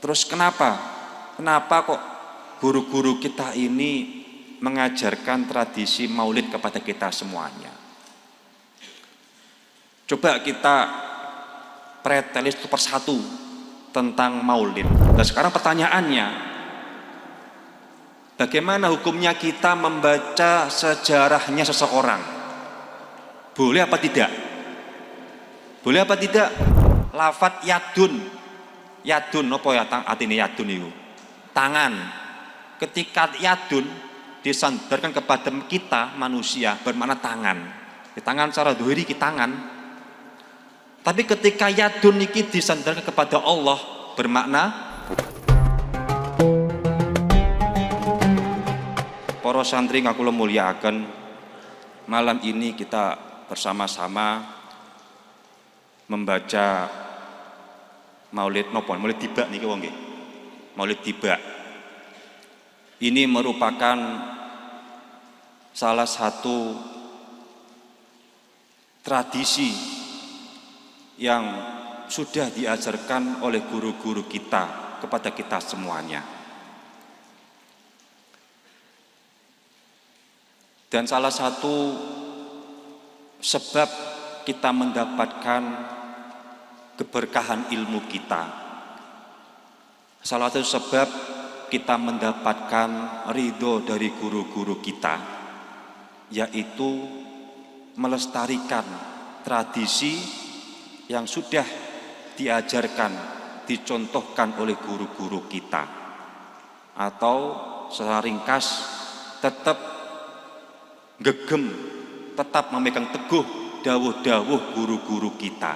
Terus kenapa kok guru-guru kita ini mengajarkan tradisi maulid kepada kita semuanya? Coba kita pretelis satu persatu tentang maulid. Dan sekarang pertanyaannya, bagaimana hukumnya kita membaca sejarahnya seseorang? Boleh apa tidak? Boleh apa tidak? Lafadz yadun apa ya artinya yadun itu? Tangan. Ketika yadun disandarkan kepada kita manusia bermakna tangan. Di tangan secara dhuhuri ki tangan. Tapi ketika yadun niki disandarkan kepada Allah bermakna para santri ngaku mulyakaken, malam ini kita bersama-sama membaca maulid nopo, maulid tiba niki wong nggih. Maulid tiba. Ini merupakan salah satu tradisi yang sudah diajarkan oleh guru-guru kita kepada kita semuanya. Dan salah satu sebab kita mendapatkan keberkahan ilmu kita, salah satu sebab kita mendapatkan ridho dari guru-guru kita, yaitu melestarikan tradisi yang sudah diajarkan, dicontohkan oleh guru-guru kita, atau secara ringkas tetap gegem, tetap memegang teguh dawuh-dawuh guru-guru kita.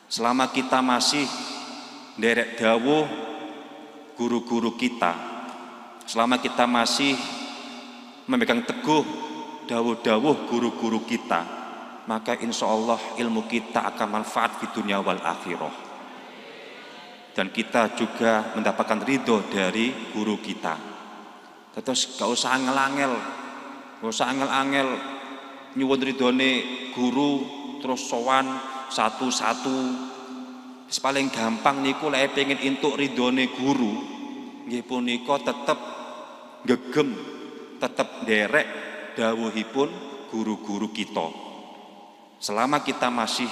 Selama kita masih nderek dawuh guru-guru kita, selama kita masih memegang teguh dawuh-dawuh guru-guru kita, maka insya Allah ilmu kita akan manfaat di dunia wal akhirah. Dan kita juga mendapatkan ridho dari guru kita. Terus gak usah angel-angel, gak usah angel-angel nyuwun ridhone guru terus sowan satu-satu. Paling gampang niku lek pengen entuk ridhone guru, nggih punika tetep gegem, tetep nderek dawuhipun guru-guru kita. Selama kita masih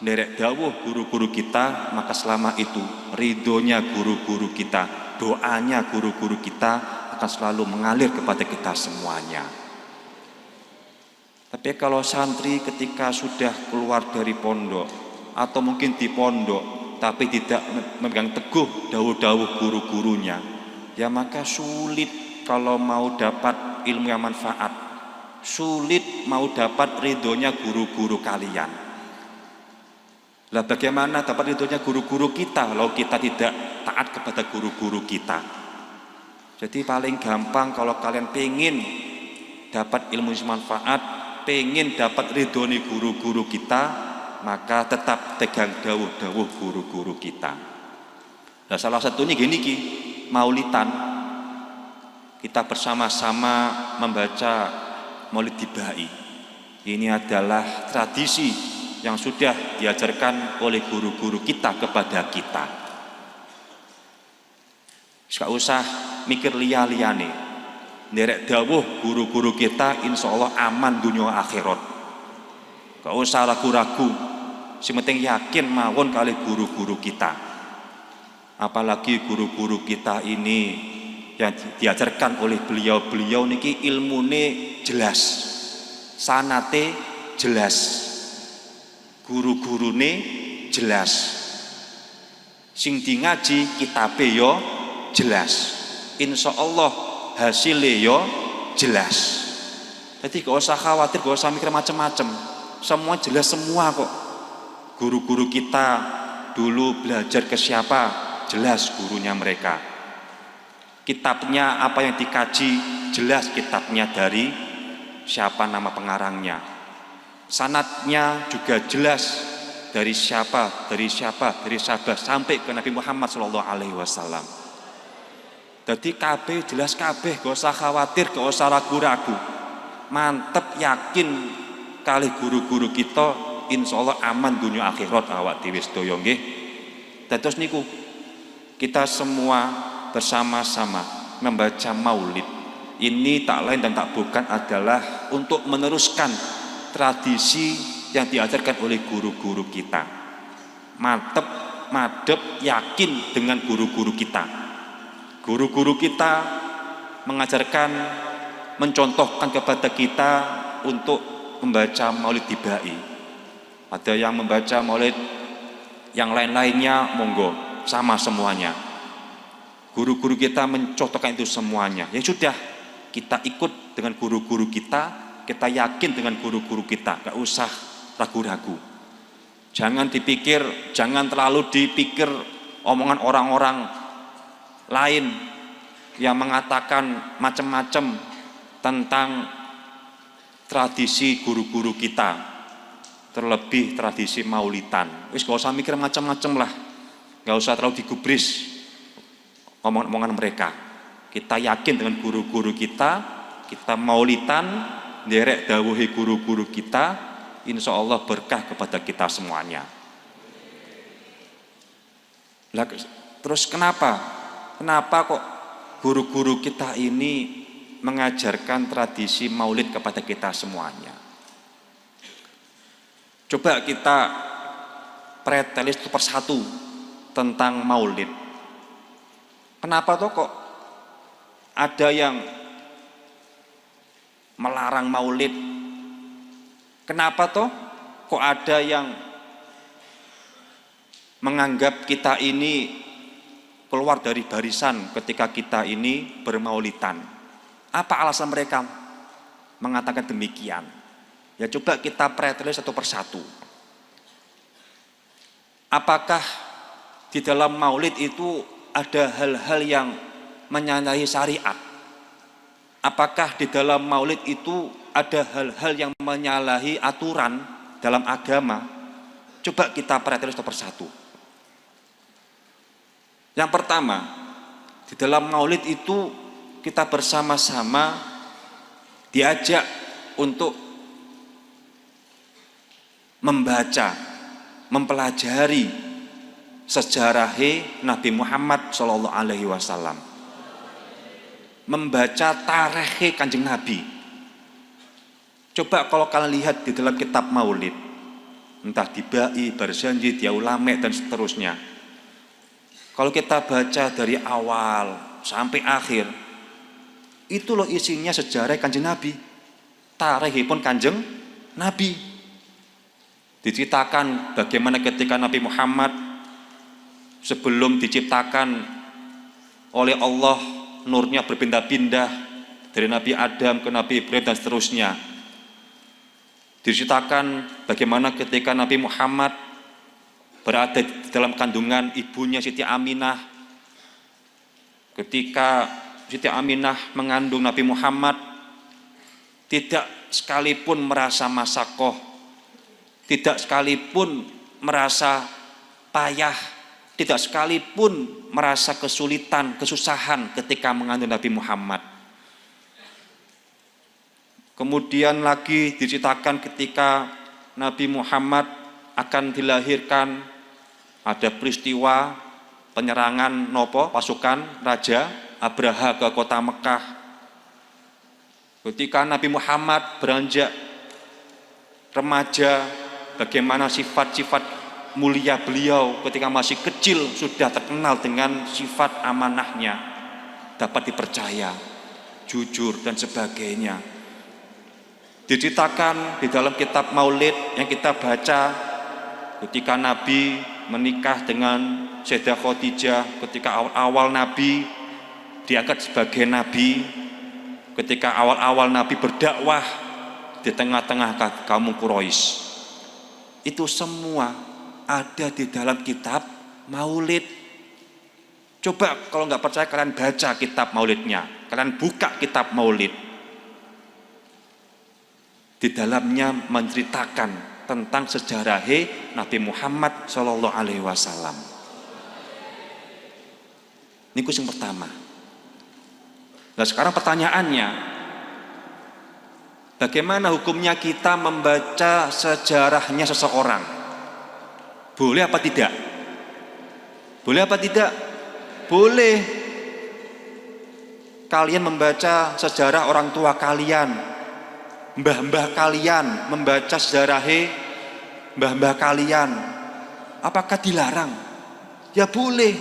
nderek dawuh guru-guru kita, maka selama itu ridhonya guru-guru kita, doanya guru-guru kita akan selalu mengalir kepada kita semuanya. Tapi kalau santri ketika sudah keluar dari pondok atau mungkin di pondok tapi tidak memegang teguh dawuh-dawuh guru-gurunya, ya maka sulit kalau mau dapat ilmu yang manfaat, sulit mau dapat ridhonya guru-guru kalian. Lah bagaimana dapat ridhonya guru-guru kita kalau kita tidak taat kepada guru-guru kita? Jadi paling gampang kalau kalian pengen dapat ilmu yang manfaat, pengen dapat ridhone guru-guru kita, maka tetap tegang dawuh-dawuh guru-guru kita. Nah salah satunya gini ki, maulidan. Kita bersama-sama membaca maulid tibai. Ini adalah tradisi yang sudah diajarkan oleh guru-guru kita kepada kita. Gak usah mikir liya-liyane. Nderek dawuh guru-guru kita insya Allah aman dunia akhirat. Gak usah ragu-ragu. Si penting yakin mawon kali guru-guru kita. Apalagi guru-guru kita ini yang diajarkan oleh beliau-beliau niki ilmune jelas, sanate jelas, guru-gurune jelas, sing di ngaji kitabe yo jelas, insya Allah hasilnya yo jelas. Jadi gak usah khawatir, gak usah mikir macam-macam, semua jelas semua kok. Guru-guru kita dulu belajar ke siapa, jelas gurunya mereka. Kitabnya apa yang dikaji, jelas kitabnya dari siapa nama pengarangnya. Sanadnya juga jelas dari siapa, dari sahabat sampai ke Nabi Muhammad SAW. Jadi kabeh jelas kabeh, gak usah khawatir, gak usah ragu-ragu. Mantep yakin kali guru-guru kita insya Allah aman dunia akhirat awak dhewe sedaya nggih. Terus niku kita semua bersama-sama membaca maulid. Ini tak lain dan tak bukan adalah untuk meneruskan tradisi yang diajarkan oleh guru-guru kita. Mantep, madep, yakin dengan guru-guru kita. Guru-guru kita mengajarkan, mencontohkan kepada kita untuk membaca maulid tibai. Ada yang membaca maulid yang lain-lainnya, monggo, sama semuanya. Guru-guru kita mencontohkan itu semuanya. Ya sudah, kita ikut dengan guru-guru kita yakin dengan guru-guru kita, gak usah ragu-ragu. Jangan terlalu dipikir omongan orang-orang lain yang mengatakan macam-macam tentang tradisi guru-guru kita, terlebih tradisi maulidan. Wis gak usah mikir macam-macam lah, gak usah terlalu digubris omongan mereka. Kita yakin dengan guru-guru kita maulidan, derek dawuhi guru-guru kita, insya Allah berkah kepada kita semuanya. Terus kenapa kok guru-guru kita ini mengajarkan tradisi maulid kepada kita semuanya? Coba kita pretelis satu persatu tentang maulid. Kenapa toh kok ada yang melarang maulid? Kenapa toh kok ada yang menganggap kita ini keluar dari barisan ketika kita ini bermaulidan? Apa alasan mereka mengatakan demikian? Ya coba kita pretelis satu persatu. Apakah di dalam maulid itu ada hal-hal yang menyalahi syariat? Apakah di dalam maulid itu ada hal-hal yang menyalahi aturan dalam agama? Coba kita perhatikan satu persatu. Yang pertama, di dalam maulid itu kita bersama-sama diajak untuk membaca, mempelajari sejarah Nabi Muhammad SAW, membaca tarikh Kanjeng Nabi. Coba kalau kalian lihat di dalam kitab maulid, entah di Bai, Barzanji, Diaulame dan seterusnya, kalau kita baca dari awal sampai akhir, itu loh isinya sejarah Kanjeng Nabi, tarikh pun Kanjeng Nabi. Diceritakan bagaimana ketika Nabi Muhammad sebelum diciptakan oleh Allah, nurnya berpindah-pindah dari Nabi Adam ke Nabi Ibrahim dan seterusnya. Diceritakan bagaimana ketika Nabi Muhammad berada di dalam kandungan ibunya Siti Aminah. Ketika Siti Aminah mengandung Nabi Muhammad, tidak sekalipun merasa masakoh, tidak sekalipun merasa payah, tidak sekalipun merasa kesulitan, kesusahan ketika mengandung Nabi Muhammad. Kemudian lagi diceritakan ketika Nabi Muhammad akan dilahirkan, ada peristiwa penyerangan pasukan Raja Abraha ke kota Mekah. Ketika Nabi Muhammad beranjak remaja, bagaimana sifat-sifat mulia beliau ketika masih kecil sudah terkenal dengan sifat amanahnya, dapat dipercaya, jujur dan sebagainya. Diceritakan di dalam kitab maulid yang kita baca ketika Nabi menikah dengan Sayyidah Khadijah, ketika awal-awal Nabi diangkat sebagai Nabi, ketika awal-awal Nabi berdakwah di tengah-tengah kaum Quraisy. Itu semua ada di dalam kitab maulid. Coba kalau nggak percaya kalian baca kitab maulidnya, kalian buka kitab maulid. Di dalamnya menceritakan tentang sejarah Nabi Muhammad SAW. Ini yang pertama. Nah sekarang pertanyaannya, bagaimana hukumnya kita membaca sejarahnya seseorang? Boleh apa tidak? Boleh apa tidak? boleh kalian membaca sejarah orang tua kalian, mbah-mbah kalian, membaca sejarah mbah-mbah kalian. Apakah dilarang? Ya boleh.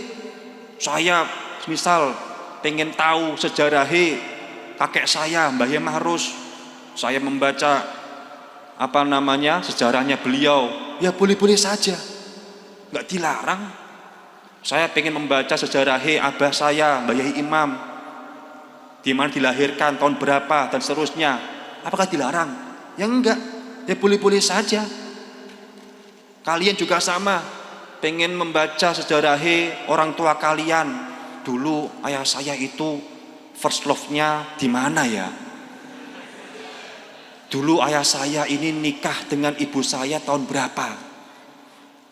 Saya misal pengen tahu sejarah kakek saya, Mbah Yai Mahrus, saya membaca sejarahnya beliau, ya boleh-boleh saja, nggak dilarang. Saya pengen membaca sejarah abah saya, Mbah Yai Imam, di mana dilahirkan, tahun berapa, dan seterusnya. Apakah dilarang? Ya enggak, ya boleh-boleh saja. Kalian juga sama, pengen membaca sejarah orang tua kalian. Dulu ayah saya itu first love-nya di mana ya? Dulu ayah saya ini nikah dengan ibu saya tahun berapa?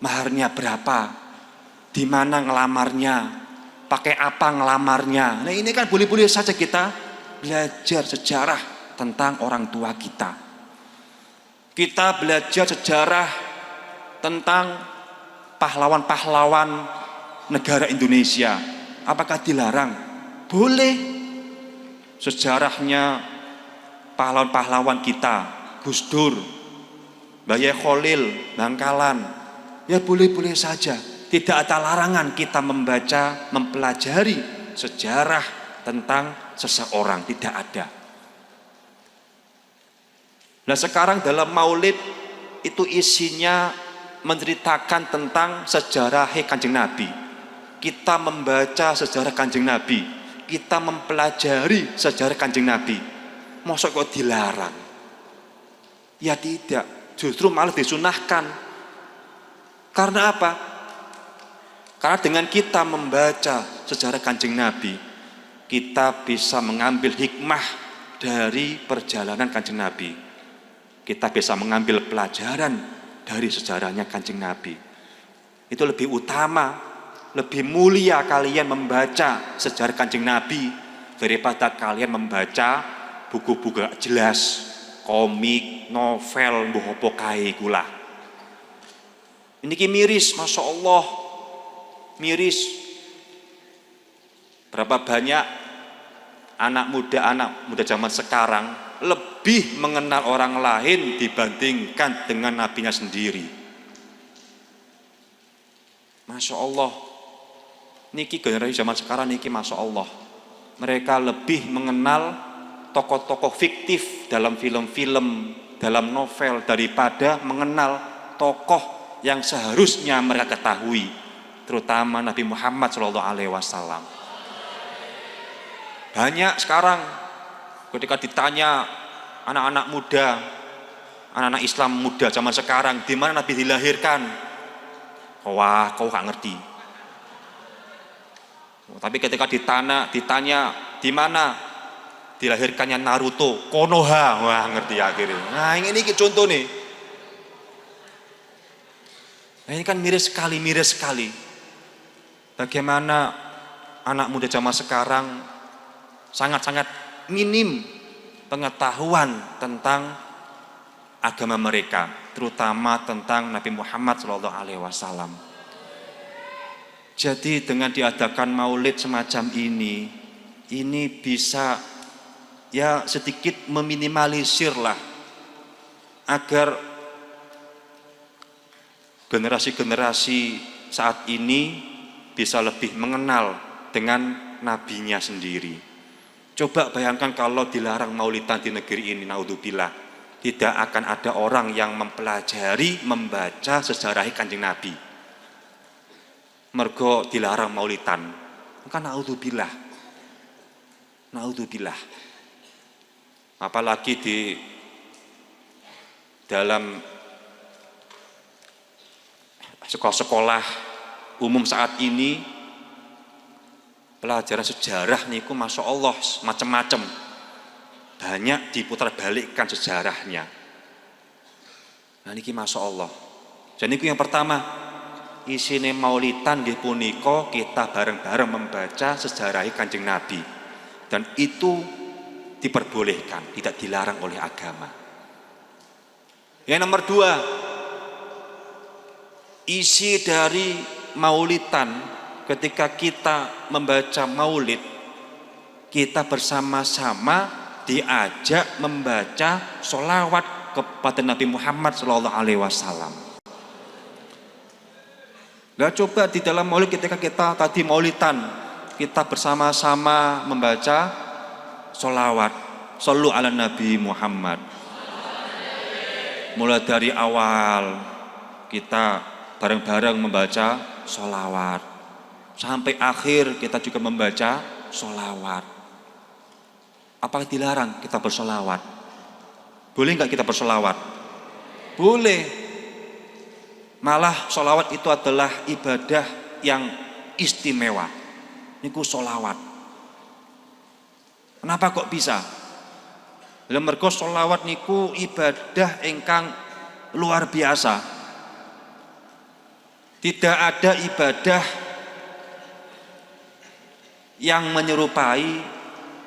Maharnya berapa? Di mana ngelamarnya? Pakai apa ngelamarnya? Nah ini kan boleh-boleh saja kita belajar sejarah tentang orang tua kita. Kita belajar sejarah tentang pahlawan-pahlawan negara Indonesia. Apakah dilarang? Boleh. Sejarahnya pahlawan-pahlawan kita, Gus Dur, Mbah Yai Khalil, Bangkalan, ya boleh-boleh saja. Tidak ada larangan kita membaca, mempelajari sejarah tentang seseorang, tidak ada. Nah sekarang dalam Maulid itu isinya menceritakan tentang sejarah Kanjeng Nabi. Kita membaca sejarah Kanjeng Nabi, kita mempelajari sejarah Kanjeng Nabi. Masa kok dilarang? Ya tidak, justru malah disunahkan. Karena apa? Karena dengan kita membaca sejarah Kanjeng Nabi, kita bisa mengambil hikmah dari perjalanan Kanjeng Nabi. Kita bisa mengambil pelajaran dari sejarahnya Kanjeng Nabi. Itu lebih utama, lebih mulia kalian membaca sejarah Kanjeng Nabi daripada kalian membaca buku-buku gak jelas, komik, novel, mbuh apa kae kula. Ini miris, Masya Allah, miris. Berapa banyak anak muda zaman sekarang lebih mengenal orang lain dibandingkan dengan nabinya sendiri. Masya Allah, niki generasi zaman sekarang niki Masya Allah, mereka lebih mengenal tokoh-tokoh fiktif dalam film-film, dalam novel daripada mengenal tokoh yang seharusnya mereka ketahui, terutama Nabi Muhammad SAW. Banyak sekarang ketika ditanya anak-anak muda, anak-anak Islam muda zaman sekarang, di mana Nabi dilahirkan? Wah, kau gak ngerti. Tapi ketika ditanya di mana dilahirkannya Naruto, Konoha, wah ngerti akhirnya. Nah ini contoh nih. Nah ini kan miris sekali. Bagaimana anak muda zaman sekarang sangat-sangat minim pengetahuan tentang agama mereka, terutama tentang Nabi Muhammad SAW. Jadi dengan diadakan maulid semacam ini bisa ya sedikit meminimalisir lah, agar generasi-generasi saat ini bisa lebih mengenal dengan nabinya sendiri. Coba bayangkan kalau dilarang maulidan di negeri ini, naudzubillah, tidak akan ada orang yang mempelajari, membaca sejarah Kanjeng Nabi. Mergo dilarang maulidan, maka naudzubillah. Apalagi di dalam sekolah-sekolah umum saat ini, pelajaran sejarah niku Masya Allah macam-macam, banyak diputar balikkan sejarahnya. Nah niki Masya Allah. Jadi niku yang pertama, isine maulidan nggih punika kita bareng-bareng membaca sejarah Kanjeng Nabi, dan itu diperbolehkan, tidak dilarang oleh agama. Yang nomor dua, isi dari maulidan ketika kita membaca maulid, kita bersama-sama diajak membaca sholawat kepada Nabi Muhammad SAW. Nah, coba di dalam maulid ketika kita tadi maulidan, kita bersama-sama membaca sholawat, shollu ala Nabi Muhammad. Mulai dari awal kita bareng-bareng membaca sholawat, sampai akhir kita juga membaca sholawat. Apakah dilarang kita bersolawat? Boleh nggak kita bersolawat? Boleh. Malah sholawat itu adalah ibadah yang istimewa. Niku sholawat. Kenapa kok bisa? Mergo sholawat niku ibadah ingkang luar biasa. Tidak ada ibadah yang menyerupai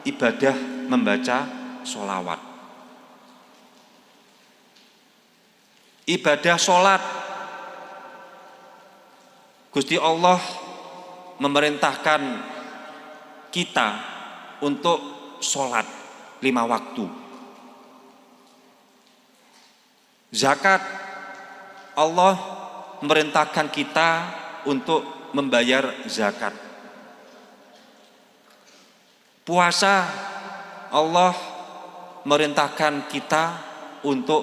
ibadah membaca sholawat. Ibadah sholat, Gusti Allah memerintahkan kita untuk sholat 5 waktu. Zakat, Allah memerintahkan kita untuk membayar zakat. Puasa, Allah memerintahkan kita untuk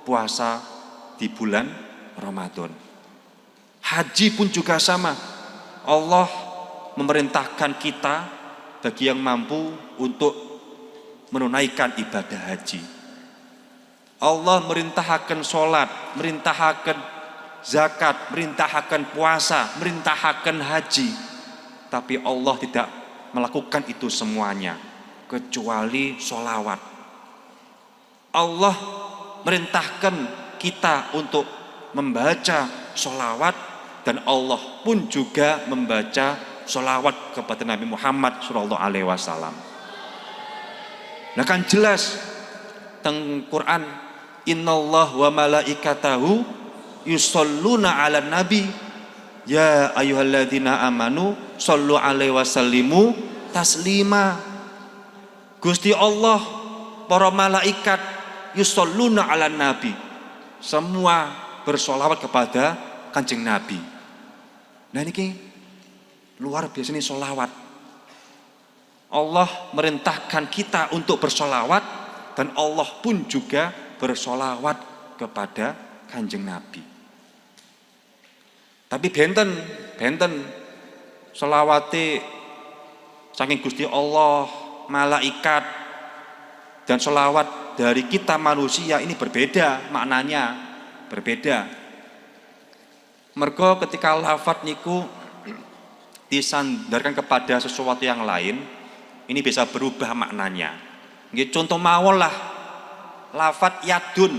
puasa di bulan Ramadan. Haji pun juga sama. Allah memerintahkan kita bagi yang mampu untuk menunaikan ibadah haji. Allah merintahkan sholat, merintahkan zakat, merintahkan puasa, merintahkan haji. Tapi Allah tidak melakukan itu semuanya kecuali sholawat. Allah merintahkan kita untuk membaca sholawat, dan Allah pun juga membaca sholawat kepada Nabi Muhammad SAW. Nah kan jelas teng Quran, innallah wa malaikatahu yusholluna ala nabi ya ayyuhalladzina amanu shollu alaihi wasallimu taslima. Gusti Allah, para malaikat yusholluna ala nabi, semua bersolawat kepada Kanjeng Nabi. Nah ini luar biasa nih sholawat. Allah merintahkan kita untuk bersolawat, dan Allah pun juga bersolawat kepada Kanjeng Nabi. Tapi benten sholawate saking Gusti Allah, malaikat, dan sholawat dari kita manusia ini berbeda maknanya, berbeda. Mergo ketika lafadz niku disandarkan kepada sesuatu yang lain, ini bisa berubah maknanya. Nggih contoh mawon lah, lafadz yadun.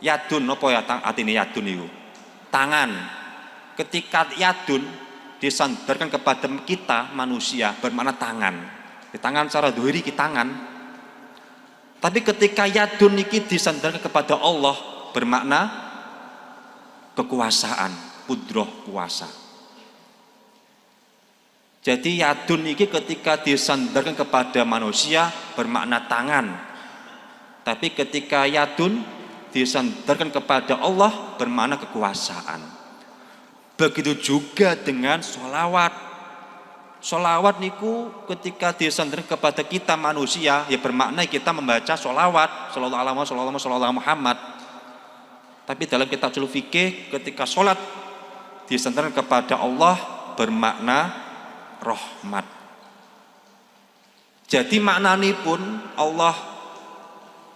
Yadun apa ya artine yadun niku? Tangan. Ketika yadun disandarkan kepada kita manusia bermakna tangan. Di tangan secara dhuhuri ki tangan. Tapi ketika yadun niki disandarkan kepada Allah bermakna kekuasaan, kudroh kuasa. Jadi yadun ini ketika disandarkan kepada manusia bermakna tangan. Tapi ketika yadun disandarkan kepada Allah bermakna kekuasaan. Begitu juga dengan sholawat. Sholawat niku ketika disandarkan kepada kita manusia ya bermakna kita membaca sholawat sallallahu Muhammad. Tapi dalam kitab ushul fikih ketika sholat disandarkan kepada Allah bermakna rahmat. Jadi maknanya pun Allah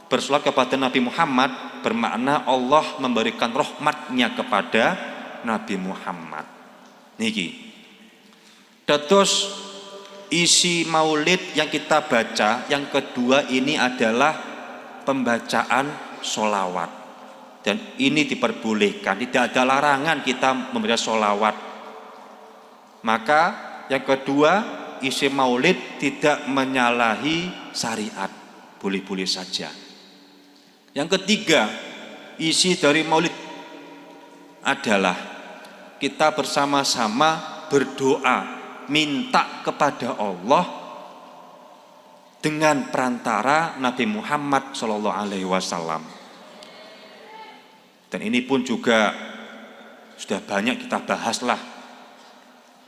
bersolat kepada Nabi Muhammad bermakna Allah memberikan rahmatnya kepada Nabi Muhammad. Niki. Terus isi maulid yang kita baca yang kedua ini adalah pembacaan sholawat. Dan ini diperbolehkan, tidak ada larangan kita membaca sholawat. Maka yang kedua, isi maulid tidak menyalahi syariat, boleh-boleh saja. Yang ketiga, isi dari maulid adalah kita bersama-sama berdoa, minta kepada Allah dengan perantara Nabi Muhammad SAW. Dan ini pun juga sudah banyak kita bahaslah,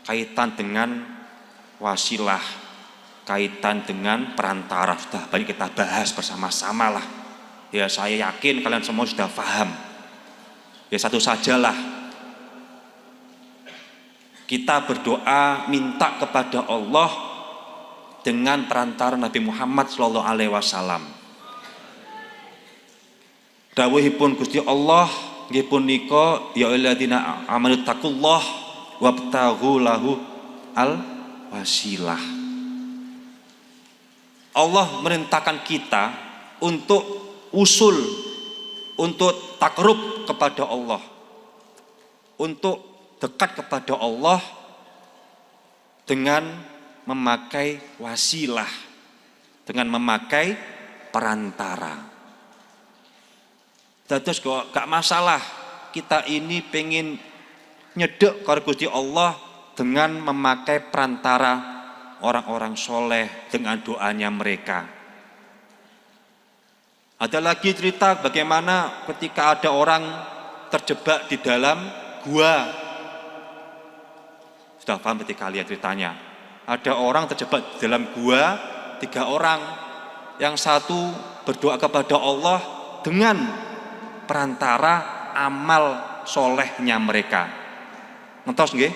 kaitan dengan wasilah, kaitan dengan perantara, sudah banyak kita bahas bersama-sama lah. Ya saya yakin kalian semua sudah paham. Ya satu sajalah, kita berdoa minta kepada Allah dengan perantara Nabi Muhammad SAW. Dawuhipun Gusti Allah nggih punika ya ayyuhalladzina amanu taqullah wabtaghu lahu al wasilah. Allah merintahkan kita untuk usul, untuk takrub kepada Allah, untuk dekat kepada Allah dengan memakai wasilah, dengan memakai perantara. Terus gak masalah kita ini pengen nyedek karo Gusti Allah dengan memakai perantara orang-orang soleh dengan doanya mereka. Ada lagi cerita bagaimana ketika ada orang terjebak di dalam gua. Sudah paham ketika kalian ceritanya? Ada orang terjebak di dalam gua, 3 orang. Yang satu berdoa kepada Allah dengan perantara amal solehnya mereka. Ngertos nggih?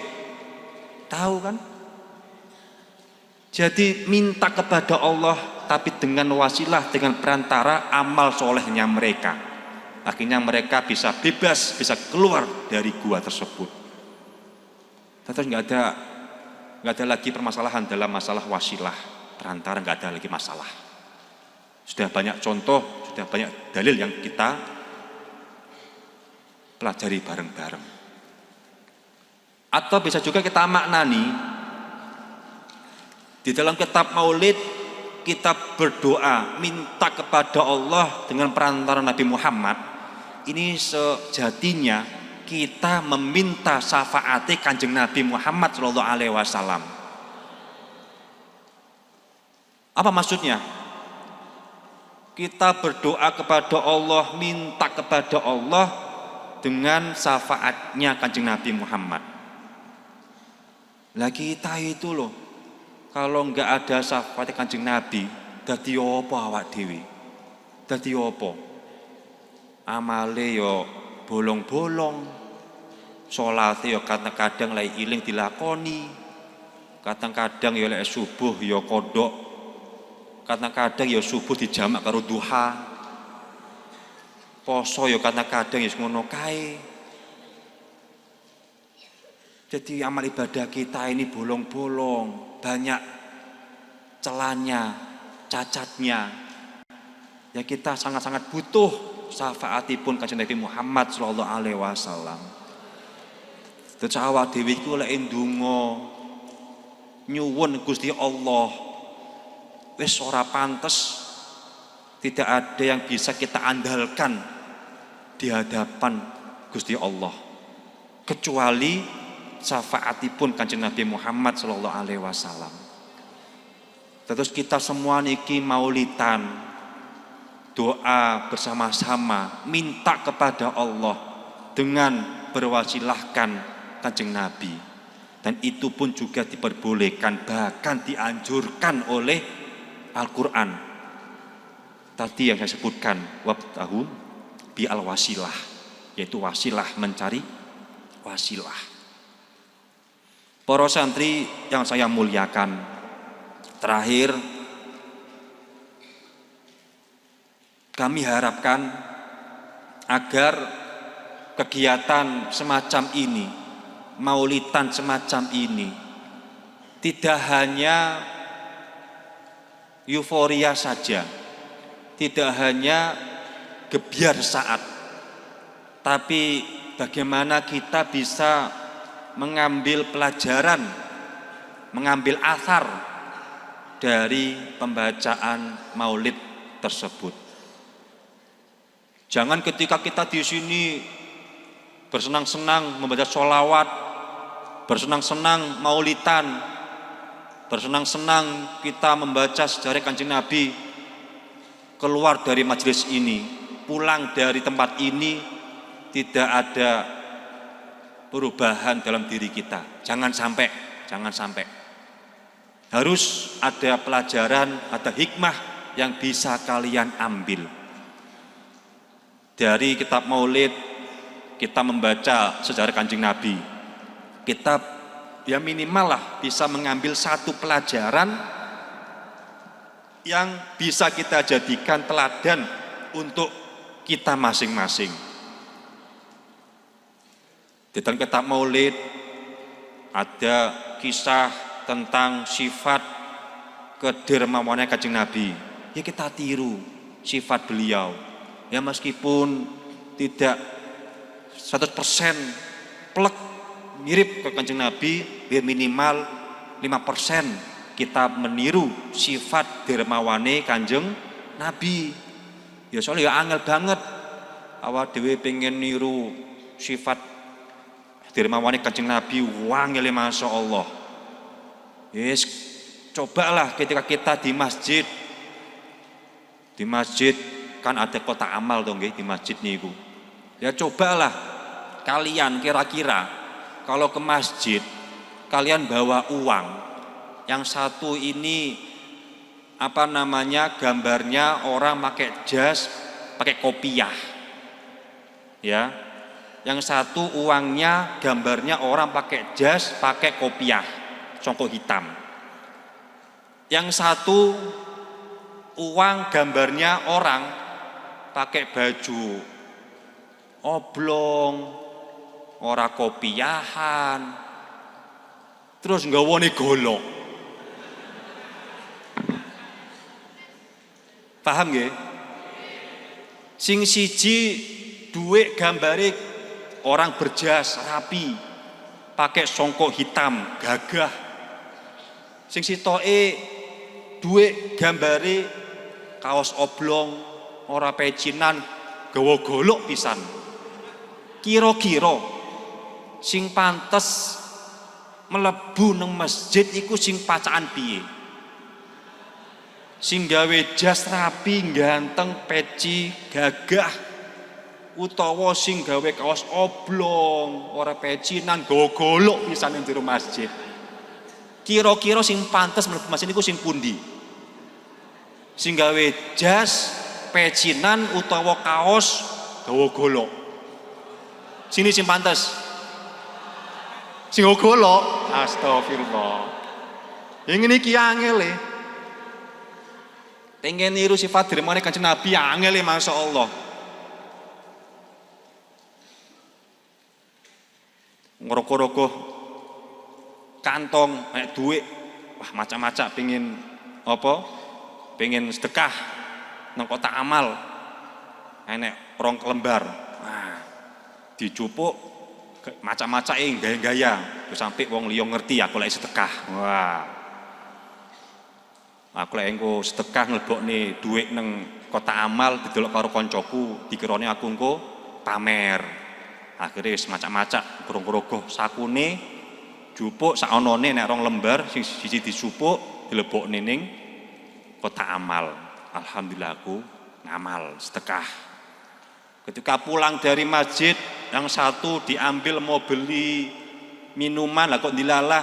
Tahu kan? Jadi minta kepada Allah tapi dengan wasilah, dengan perantara amal solehnya mereka. Akhirnya mereka bisa bebas, bisa keluar dari gua tersebut. Terus nggak ada lagi permasalahan dalam masalah wasilah, perantara, nggak ada lagi masalah. Sudah banyak contoh, sudah banyak dalil yang kita pelajari bareng-bareng. Atau bisa juga kita maknani di dalam kitab Maulid, kita berdoa minta kepada Allah dengan perantara Nabi Muhammad. Ini sejatinya kita meminta syafaat Kanjeng Nabi Muhammad SAW. Apa maksudnya? Kita berdoa kepada Allah, minta kepada Allah dengan syafaatnya Kanjeng Nabi Muhammad. Lah kita itu loh, kalau enggak ada syafaat Kanjeng Nabi, dadi apa awak dhewe? Dadi apa? Amale yo bolong-bolong, salate yo kadang-kadang lek iling dilakoni, kadang-kadang yo lek subuh yo kodhok, kadang-kadang yo subuh dijamak karo duha, poso yo kadang-kadang yo ngono kae. Jadi amal ibadah kita ini bolong-bolong, banyak celahnya, cacatnya. Ya kita sangat-sangat butuh syafaatipun Kanjeng Nabi Muhammad SAW. Terus awak dhewe iku lek ndonga nyuwun Gusti Allah wis ora pantes, tidak ada yang bisa kita andalkan di hadapan Gusti Allah kecuali syafaatipun Kanjeng Nabi Muhammad SAW. Terus kita semua niki maulidan, doa bersama-sama, minta kepada Allah dengan berwasilahkan Kanjeng Nabi. Dan itu pun juga diperbolehkan, bahkan dianjurkan oleh Al-Quran. Tadi yang saya sebutkan, wabtahu bi al-wasilah, yaitu wasilah, mencari wasilah. Para santri yang saya muliakan, terakhir kami harapkan agar kegiatan semacam ini, maulidan semacam ini, tidak hanya euforia saja, tidak hanya gebyar saat, tapi bagaimana kita bisa mengambil pelajaran, mengambil athar dari pembacaan maulid tersebut. Jangan ketika kita di sini bersenang-senang membaca sholawat, bersenang-senang maulitan, bersenang-senang kita membaca sejarah Kanjeng Nabi, keluar dari majelis ini, pulang dari tempat ini, tidak ada perubahan dalam diri kita. Jangan sampai. Harus ada pelajaran, ada hikmah yang bisa kalian ambil. Dari kitab Maulid, kita membaca sejarah Kanjeng Nabi. Kita ya minimal lah bisa mengambil satu pelajaran yang bisa kita jadikan teladan untuk kita masing-masing. Di dalam kitab Maulid ada kisah tentang sifat kedermawanan Kanjeng Nabi. Ya kita tiru sifat beliau. Ya meskipun tidak 100% plek mirip ke Kanjeng Nabi, ya minimal 5% kita meniru sifat dermawane Kanjeng Nabi. Ya soalnya ya angel banget awak dhewe pengen niru sifat dermawane Kanjeng Nabi, wangel Masya Allah. Yes, cobalah ketika kita di masjid kan ada kotak amal dong di masjid niku. Ya cobalah kalian kira-kira kalau ke masjid kalian bawa uang, yang satu ini gambarnya orang pakai jas, pakai kopiah. Ya. Yang satu uangnya gambarnya orang pakai jas, pakai kopiah, songkok hitam. Yang satu uang gambarnya orang pakai baju oblong, ora kopiahan, terus nggawane golok. Paham nggih? Sing siji duit gambare orang berjas rapi, pakai songkok hitam gagah. Sing sitoke duit gambare kaos oblong, ora pecinan, gawa golok pisan. Kira-kira sing pantes mlebu nang masjid iku sing pacaan piye? Sing gawe jas rapi, ganteng, peci, gagah, utawa sing gawe kaos oblong, ora pecinan, gawa golok pisan ning jero masjid? Kira-kira sing pantes mlebu masjid niku sing pundi? Sing gawe jas, pecinan, utawa kaos, gawa golok? Sini sing pantes. Sing golok. Astagfirullah. Yang ngene iki angel e. Pengen niru sifat dermawane Kanjeng Nabi angel e masyaallah. Ngroko-roko kantong nek duit, wah macam-macam pengen apa? Pengen sedekah nang kotak amal. Enek 2 lembar. Dicupuk macam-macam gaya-gaya terus sampai wong liya ngerti aku lek sedekah. Wah. Aku lek engko sedekah nglebokne dhuwit nang kotak amal didelok karo koncoku, dikirane aku engko pamer. Akhire wis macam-macam grong-grogoh sakune jupuk sak onone nek 2 lembar sing siji dicupuk dilebokne ning kotak amal. Alhamdulillah aku ngamal sedekah. Ketika pulang dari masjid, yang satu diambil mau beli minuman, lah kok dilalah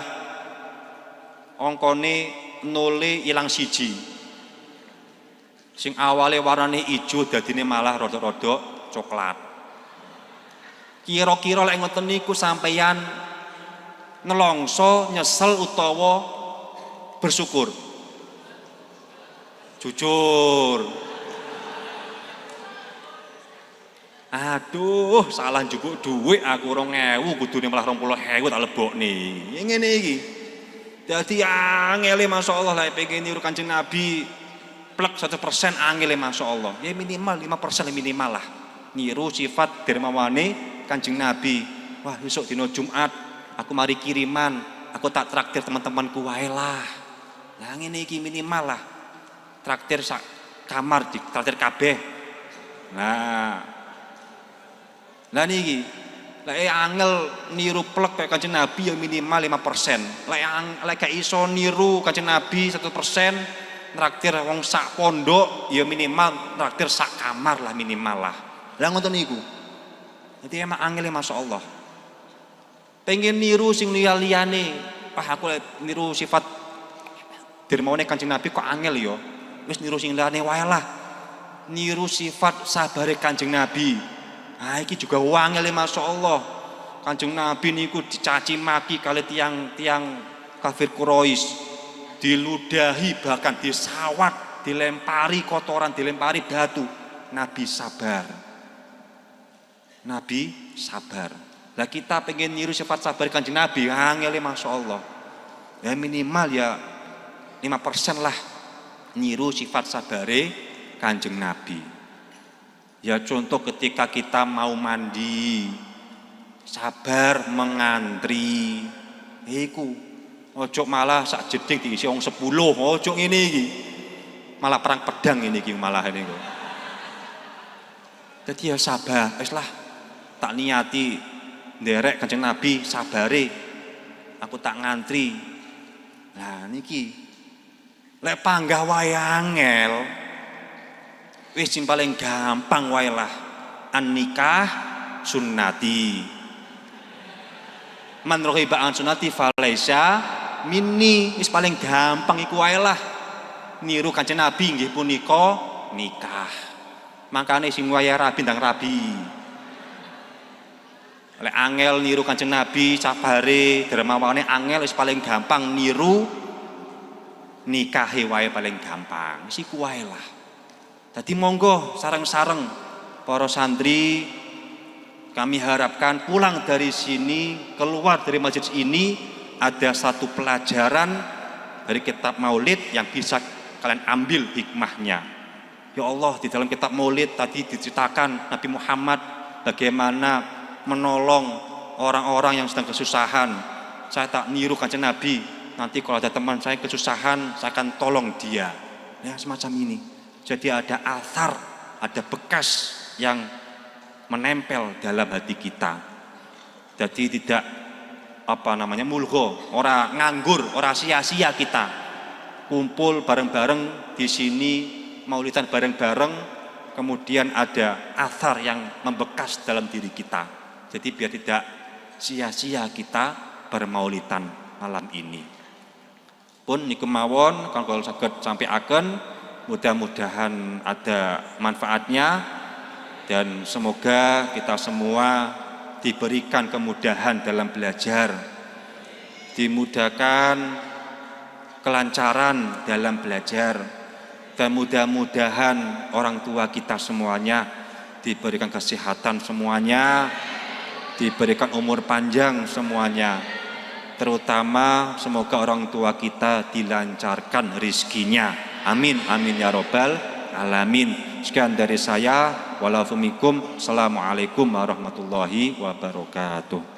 ongkone nole ilang siji. Sing awale warnane ijo dadine malah rodok-rodok coklat. Kira-kira lek ngoten niku sampeyan nelongso, nyesel utawa bersyukur? Jujur. Aduh, salah njupuk dhuwit aku 2.000 kudune malah 20.000 tak lebokne. Ya ngene iki. Dadi angele masyaallah lek pengen niru Kanjeng Nabi plek 100% angele masyaallah. Ya minimal 5% minimal lah. Niru sifat dermawane Kanjeng Nabi. Wah, besok dina Jumat aku mari kiriman, aku tak traktir teman-temanku wae lah. Lah ngene iki minimal lah. Traktir sak kamar di traktir kabeh. Nah niki Lek angel niru plek kayak Kanjeng Nabi ya minimal 5%. Lek gak iso niru Kanjeng Nabi 1%, traktir wong sak pondok ya minimal traktir sak kamar lah minimal lah. Lah ngoten niku. Jadi emang angel masyaallah. Pengen niru sing liyane, aku niru sifat dermawane Kanjeng Nabi kok angel ya. Wis niru sing liyane wae lah. Niru sifat sabare Kanjeng Nabi. Nah, iki juga wangel masyaallah. Kanjeng Nabi niku dicaci maki kali tiang-tiang kafir Quraisy, diludahi bahkan disawat, dilempari kotoran, dilempari batu. Nabi sabar. Nabi sabar. Lah kita pengen niru sifat sabar Kanjeng Nabi, angel masyaallah. Ya minimal ya 5% lah niru sifat sabare Kanjeng Nabi. Ya contoh ketika kita mau mandi, sabar mengantri. Iku ojo malah sak jeding diisi wong 10, ojo ngene iki. Malah perang pedang ini iki malah niku. Dadi ya sabar, wis lah tak niati nderek Kanjeng Nabi sabare. Aku tak ngantri. Nah niki lek panggah wae angel. Wis sing paling gampang wae lah an-nikah sunnati. Man raghiba an sunnati falaisa minni. Wis paling gampang iku wae lah. Niru Kanjeng Nabi nggih punika nikah. Makane sing wayah rabi ndang rabi. Lek angel niru Kanjeng Nabi sabare dermawane angel wis paling gampang niru nikahe wae paling gampang. Wis iku wae lah. Jadi monggo sareng-sareng para santri, kami harapkan pulang dari sini, keluar dari masjid ini ada satu pelajaran dari kitab Maulid yang bisa kalian ambil hikmahnya. Ya Allah, di dalam kitab Maulid tadi diceritakan Nabi Muhammad bagaimana menolong orang-orang yang sedang kesusahan. Saya tak niru Kanjeng Nabi, nanti kalau ada teman saya kesusahan, saya akan tolong dia. Ya semacam ini. Jadi ada athar, ada bekas yang menempel dalam hati kita. Jadi tidak mulgo, ora nganggur, ora sia-sia kita. Kumpul bareng-bareng di sini, maulidan bareng-bareng, kemudian ada athar yang membekas dalam diri kita. Jadi biar tidak sia-sia kita bermaulidan malam ini. Pun niku mawon kalau saged sampai akan mudah-mudahan ada manfaatnya dan semoga kita semua diberikan kemudahan dalam belajar, dimudahkan kelancaran dalam belajar, dan mudah-mudahan orang tua kita semuanya diberikan kesehatan semuanya, diberikan umur panjang semuanya, terutama semoga orang tua kita dilancarkan rizkinya. Amin, amin ya robbal alamin. Sekian dari saya. Walafumikum. Assalamualaikum warahmatullahi wabarakatuh.